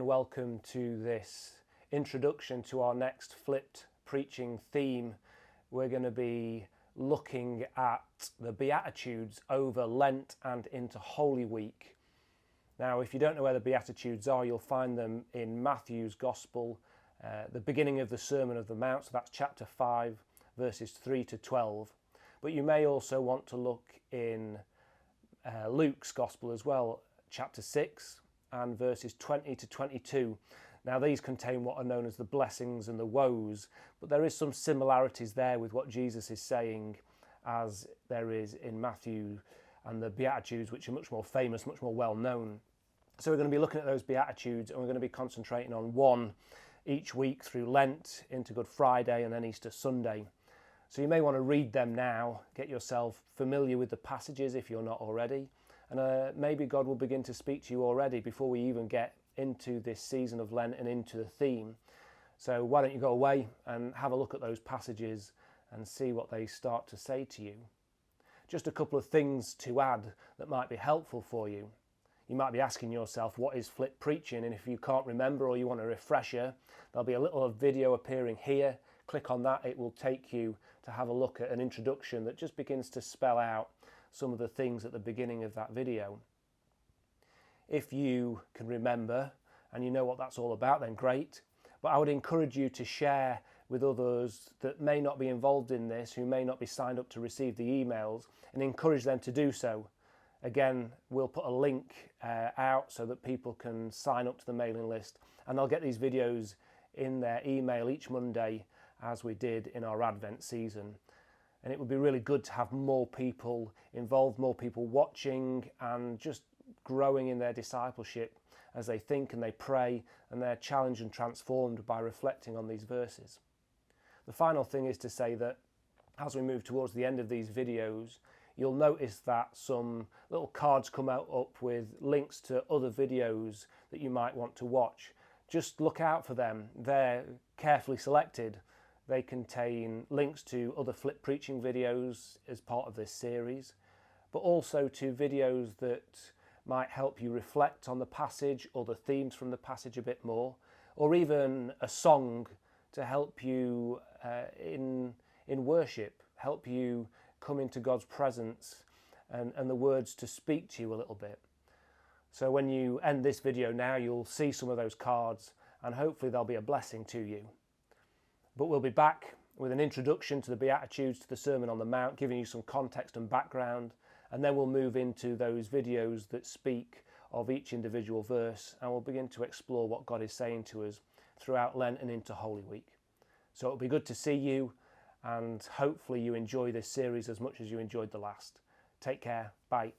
welcome to this introduction to our next flipped preaching theme. We're going to be looking at the beatitudes over Lent and into Holy Week. Now, if you don't know where the beatitudes are, you'll find them in Matthew's Gospel, the beginning of the Sermon of the Mount, so that's chapter 5, verses 3 to 12. But you may also want to look in Luke's Gospel as well, chapter 6 and verses 20 to 22. Now, these contain what are known as the blessings and the woes, but there is some similarities there with what Jesus is saying as there is in Matthew and the Beatitudes, which are much more famous, much more well known. So we're going to be looking at those Beatitudes, and we're going to be concentrating on one each week through Lent into Good Friday and then Easter Sunday. So you may want to read them now, get yourself familiar with the passages if you're not already, and maybe God will begin to speak to you already before we even get into this season of Lent and into the theme. So why don't you go away and have a look at those passages and see what they start to say to you. Just a couple of things to add that might be helpful for you. You might be asking yourself, what is flip preaching? And if you can't remember or you want a refresher, there'll be a little video appearing here. Click on that, it will take you to have a look at an introduction that just begins to spell out some of the things at the beginning of that video. If you can remember and you know what that's all about, then great. But I would encourage you to share with others that may not be involved in this, who may not be signed up to receive the emails, and encourage them to do so. Again, we'll put a link out so that people can sign up to the mailing list, and they'll get these videos in their email each Monday as we did in our Advent season. And it would be really good to have more people involved, more people watching and just growing in their discipleship as they think and they pray and they're challenged and transformed by reflecting on these verses. The final thing is to say that as we move towards the end of these videos, you'll notice that some little cards come up with links to other videos that you might want to watch. Just look out for them. They're carefully selected. They contain links to other flip preaching videos as part of this series, but also to videos that might help you reflect on the passage or the themes from the passage a bit more, or even a song to help you in worship, help you come into God's presence and the words to speak to you a little bit. So when you end this video now, you'll see some of those cards and hopefully they'll be a blessing to you. But we'll be back with an introduction to the Beatitudes, to the Sermon on the Mount, giving you some context and background, and then we'll move into those videos that speak of each individual verse, and we'll begin to explore what God is saying to us throughout Lent and into Holy Week. So it'll be good to see you, and hopefully you enjoy this series as much as you enjoyed the last. Take care. Bye.